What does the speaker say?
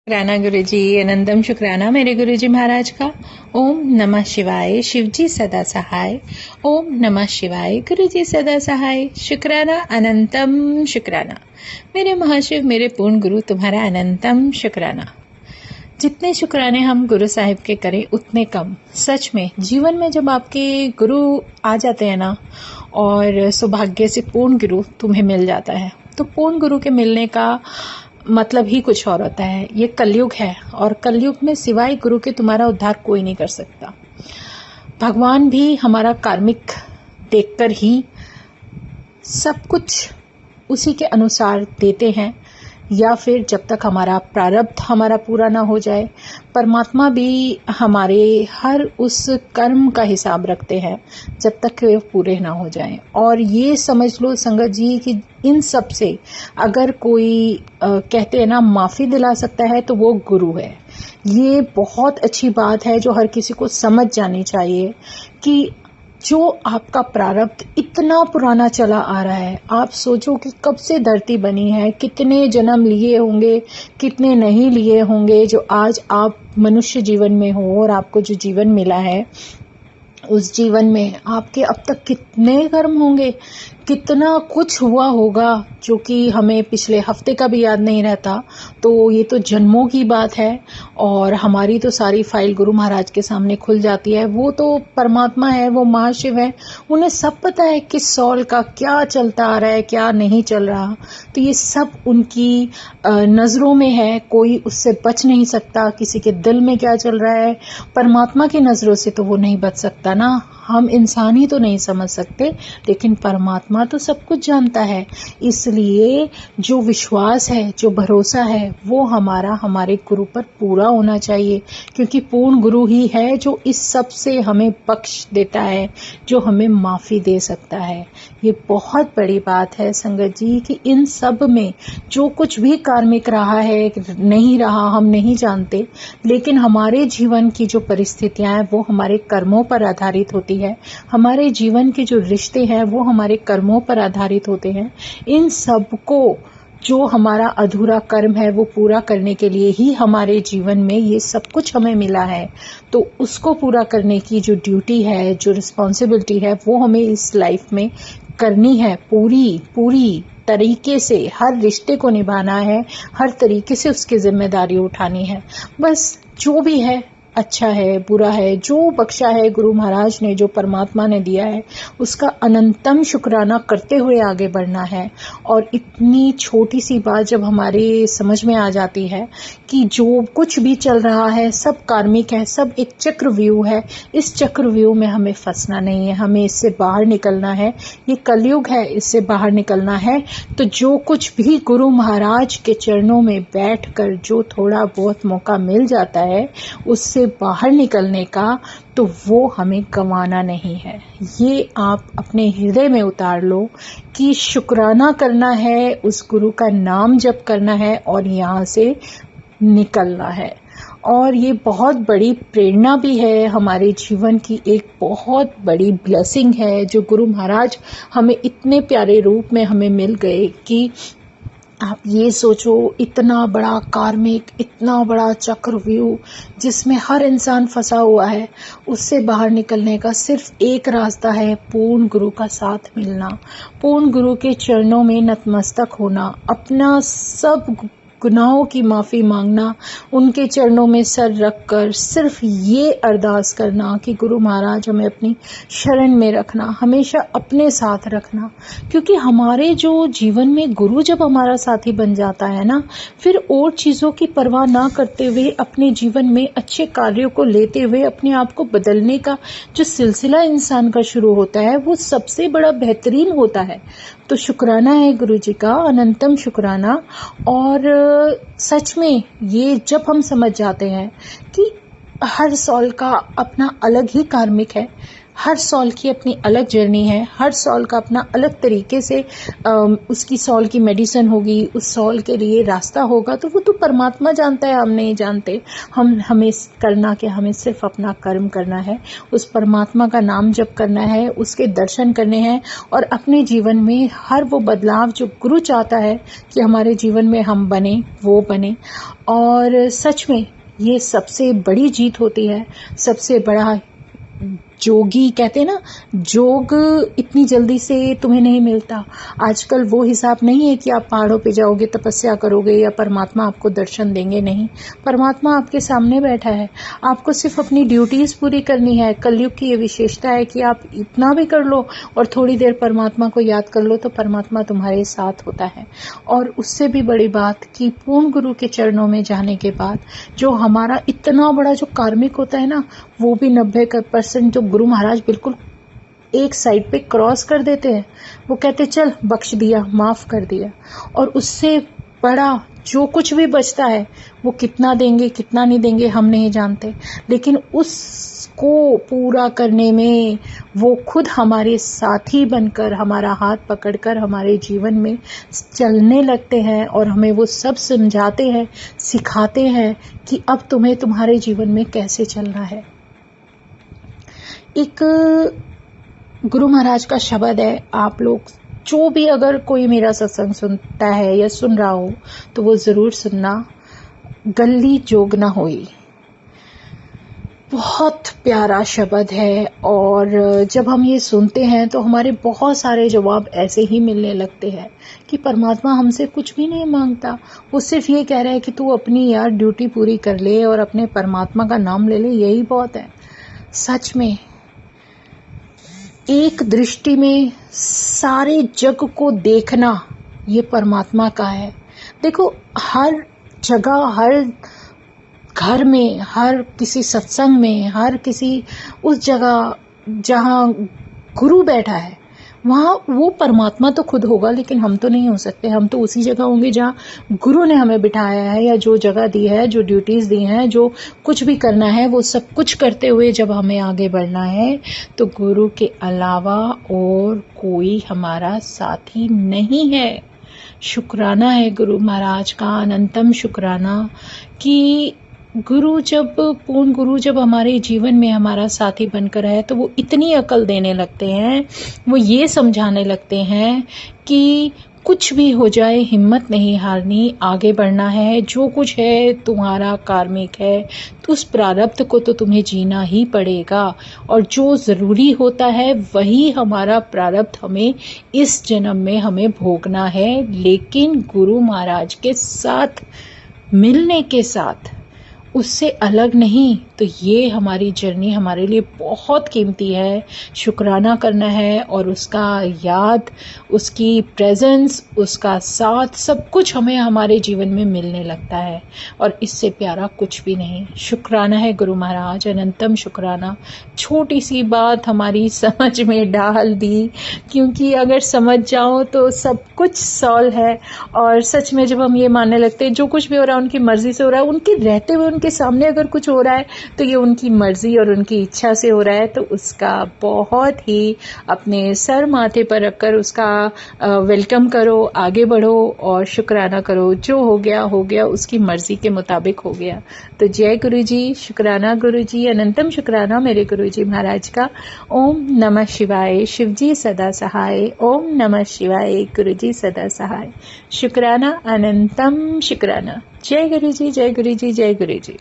शुक्राना गुरुजी, अनंतम शुक्राना मेरे गुरुजी महाराज का। ओम नमः शिवाय, शिवजी सदा सहाय। ओम नमः शिवाय, गुरुजी सदा सहाय। शुक्राना अनंतम शुक्राना मेरे महाशिव, मेरे पूर्ण गुरु, तुम्हारा अनंतम शुक्राना। जितने शुक्राने हम गुरु साहिब के करें उतने कम। सच में जीवन में जब आपके गुरु आ जाते हैं ना, और सौभाग्य से पूर्ण गुरु तुम्हें मिल जाता है, तो पूर्ण गुरु के मिलने का मतलब ही कुछ और होता है। ये कलयुग है, और कलयुग में सिवाय गुरु के तुम्हारा उद्धार कोई नहीं कर सकता। भगवान भी हमारा कार्मिक देखकर ही सब कुछ उसी के अनुसार देते हैं, या फिर जब तक हमारा प्रारब्ध हमारा पूरा ना हो जाए। परमात्मा भी हमारे हर उस कर्म का हिसाब रखते हैं जब तक वे पूरे ना हो जाएं। और ये समझ लो संगत जी कि इन सब से अगर कोई कहते हैं ना माफ़ी दिला सकता है तो वो गुरु है। ये बहुत अच्छी बात है जो हर किसी को समझ जानी चाहिए कि जो आपका प्रारब्ध इतना पुराना चला आ रहा है, आप सोचो कि कब से धरती बनी है, कितने जन्म लिए होंगे, कितने नहीं लिए होंगे, जो आज आप मनुष्य जीवन में हो। और आपको जो जीवन मिला है उस जीवन में आपके अब तक कितने कर्म होंगे, कितना कुछ हुआ होगा जो कि हमें पिछले हफ्ते का भी याद नहीं रहता। तो ये तो जन्मों की बात है, और हमारी तो सारी फाइल गुरु महाराज के सामने खुल जाती है। वो तो परमात्मा है, वो महाशिव है, उन्हें सब पता है किस सॉल का क्या चलता आ रहा है, क्या नहीं चल रहा। तो ये सब उनकी नज़रों में है, कोई उससे बच नहीं सकता। किसी के दिल में क्या चल रहा है परमात्मा की नज़रों से तो वो नहीं बच सकता ना। हम इंसान ही तो नहीं समझ सकते, लेकिन परमात्मा तो सब कुछ जानता है। इसलिए जो विश्वास है, जो भरोसा है, वो हमारा हमारे गुरु पर पूरा होना चाहिए, क्योंकि पूर्ण गुरु ही है जो इस सब से हमें बख्श देता है, जो हमें माफ़ी दे सकता है। ये बहुत बड़ी बात है संगत जी कि इन सब में जो कुछ भी कार्मिक रहा है, नहीं रहा, हम नहीं जानते, लेकिन हमारे जीवन की जो परिस्थितियां हैं वो हमारे कर्मों पर आधारित होती है। हमारे जीवन के जो रिश्ते हैं वो हमारे कर्मों पर आधारित होते हैं। इन सब को जो हमारा अधूरा कर्म है वो पूरा करने के लिए ही हमारे जीवन में ये सब कुछ हमें मिला है। तो उसको पूरा करने की जो ड्यूटी है, जो रिस्पॉन्सिबिलिटी है, वो हमें इस लाइफ में करनी है। पूरी तरीके से हर रिश्ते को निभाना है, हर तरीके से उसकी जिम्मेदारी उठानी है। बस जो भी है, अच्छा है, बुरा है, जो बख्शा है गुरु महाराज ने, जो परमात्मा ने दिया है, उसका अनंतम शुक्राना करते हुए आगे बढ़ना है। और इतनी छोटी सी बात जब हमारे समझ में आ जाती है कि जो कुछ भी चल रहा है सब कार्मिक है, सब एक चक्रव्यूह है, इस चक्रव्यूह में हमें फंसना नहीं है, हमें इससे बाहर निकलना है। ये कलयुग है, इससे बाहर निकलना है। तो जो कुछ भी गुरु महाराज के चरणों में बैठकर जो थोड़ा बहुत मौका मिल जाता है उससे बाहर निकलने का, तो वो हमें गंवाना नहीं है। ये आप अपने हृदय में उतार लो कि शुक्राना करना है, उस गुरु का नाम जप करना है और यहाँ से निकलना है। और ये बहुत बड़ी प्रेरणा भी है, हमारे जीवन की एक बहुत बड़ी ब्लेसिंग है जो गुरु महाराज हमें इतने प्यारे रूप में हमें मिल गए कि आप ये सोचो, इतना बड़ा कार्मिक, इतना बड़ा चक्रव्यूह जिसमें हर इंसान फंसा हुआ है, उससे बाहर निकलने का सिर्फ एक रास्ता है, पूर्ण गुरु का साथ मिलना, पूर्ण गुरु के चरणों में नतमस्तक होना, अपना सब गुनाहों की माफ़ी मांगना, उनके चरणों में सर रखकर सिर्फ ये अरदास करना कि गुरु महाराज हमें अपनी शरण में रखना, हमेशा अपने साथ रखना। क्योंकि हमारे जो जीवन में गुरु जब हमारा साथी बन जाता है ना, फिर और चीज़ों की परवाह ना करते हुए अपने जीवन में अच्छे कार्यों को लेते हुए अपने आप को बदलने का जो सिलसिला इंसान का शुरू होता है वो सबसे बड़ा बेहतरीन होता है। तो शुक्राना है गुरु जी का, अनंतम शुक्राना। और सच में ये जब हम समझ जाते हैं कि हर सॉल का अपना अलग ही कार्मिक है, हर सॉल की अपनी अलग जर्नी है, हर सॉल का अपना अलग तरीके से उसकी सॉल की मेडिसिन होगी, उस सॉल के लिए रास्ता होगा, तो वो तो परमात्मा जानता है, हम नहीं जानते। हमें करना क्या, हमें सिर्फ अपना कर्म करना है, उस परमात्मा का नाम जप करना है, उसके दर्शन करने हैं और अपने जीवन में हर वो बदलाव जो गुरु चाहता है कि हमारे जीवन में हम बने, वो बने। और सच में ये सबसे बड़ी जीत होती है, सबसे बड़ा जोगी कहते हैं ना, जोग इतनी जल्दी से तुम्हें नहीं मिलता। आजकल वो हिसाब नहीं है कि आप पहाड़ों पे जाओगे, तपस्या करोगे या परमात्मा आपको दर्शन देंगे, नहीं। परमात्मा आपके सामने बैठा है, आपको सिर्फ अपनी ड्यूटीज पूरी करनी है। कलयुग की ये विशेषता है कि आप इतना भी कर लो और थोड़ी देर परमात्मा को याद कर लो तो परमात्मा तुम्हारे साथ होता है। और उससे भी बड़ी बात कि पूर्ण गुरु के चरणों में जाने के बाद जो हमारा इतना बड़ा जो कार्मिक होता है ना, वो भी 90% जो गुरु महाराज बिल्कुल एक साइड पे क्रॉस कर देते हैं। वो कहते चल बख्श दिया, माफ कर दिया। और उससे बड़ा जो कुछ भी बचता है वो कितना देंगे कितना नहीं देंगे हम नहीं जानते, लेकिन उसको पूरा करने में वो खुद हमारे साथी बनकर, हमारा हाथ पकड़कर हमारे जीवन में चलने लगते हैं और हमें वो सब समझाते हैं, सिखाते हैं कि अब तुम्हें तुम्हारे जीवन में कैसे चलना है। एक गुरु महाराज का शब्द है, आप लोग जो भी अगर कोई मेरा सत्संग सुनता है या सुन रहा हो तो वो जरूर सुनना, गल्ली जोग ना होई। बहुत प्यारा शब्द है और जब हम ये सुनते हैं तो हमारे बहुत सारे जवाब ऐसे ही मिलने लगते हैं कि परमात्मा हमसे कुछ भी नहीं मांगता, वो सिर्फ ये कह रहा है कि तू अपनी यार ड्यूटी पूरी कर ले और अपने परमात्मा का नाम ले ले, यही बहुत है। सच में एक दृष्टि में सारे जग को देखना ये परमात्मा का है। देखो हर जगह, हर घर में, हर किसी सत्संग में, हर किसी उस जगह जहाँ गुरु बैठा है वहाँ वो परमात्मा तो खुद होगा, लेकिन हम तो नहीं हो सकते। हम तो उसी जगह होंगे जहाँ गुरु ने हमें बिठाया है या जो जगह दी है, जो ड्यूटीज दी हैं, जो कुछ भी करना है वो सब कुछ करते हुए जब हमें आगे बढ़ना है तो गुरु के अलावा और कोई हमारा साथी नहीं है। शुक्राना है गुरु महाराज का, अनंतम शुक्राना कि पूर्ण गुरु जब हमारे जीवन में हमारा साथी बनकर है तो वो इतनी अकल देने लगते हैं, वो ये समझाने लगते हैं कि कुछ भी हो जाए हिम्मत नहीं हारनी, आगे बढ़ना है। जो कुछ है तुम्हारा कार्मिक है, तो उस प्रारब्ध को तो तुम्हें जीना ही पड़ेगा और जो जरूरी होता है वही हमारा प्रारब्ध हमें इस जन्म में हमें भोगना है, लेकिन गुरु महाराज के साथ मिलने के साथ, उससे अलग नहीं। तो ये हमारी जर्नी हमारे लिए बहुत कीमती है, शुक्राना करना है और उसका याद, उसकी प्रेजेंस, उसका साथ, सब कुछ हमें हमारे जीवन में मिलने लगता है और इससे प्यारा कुछ भी नहीं। शुक्राना है गुरु महाराज, अनंतम शुक्राना। छोटी सी बात हमारी समझ में डाल दी, क्योंकि अगर समझ जाओ तो सब कुछ सॉल्व है। और सच में जब हम ये मानने लगते हैं जो कुछ भी हो रहा है उनकी मर्जी से हो रहा है, उनके रहते हुए उनके सामने अगर कुछ हो रहा है तो ये उनकी मर्जी और उनकी इच्छा से हो रहा है, तो उसका बहुत ही अपने सर माथे पर रखकर उसका वेलकम करो, आगे बढ़ो और शुक्राना करो। जो हो गया उसकी मर्जी के मुताबिक हो गया। तो जय गुरु जी, शुक्राना गुरु जी, अनंतम शुक्राना मेरे गुरु जी महाराज का। ओम नमः शिवाय, शिव जी सदा सहाय। ओम नमः शिवाय, गुरु जी सदा सहाय। शुक्राना, अनंतम शुक्राना। जय गुरु जी, जय गुरु जी, जय गुरु जी।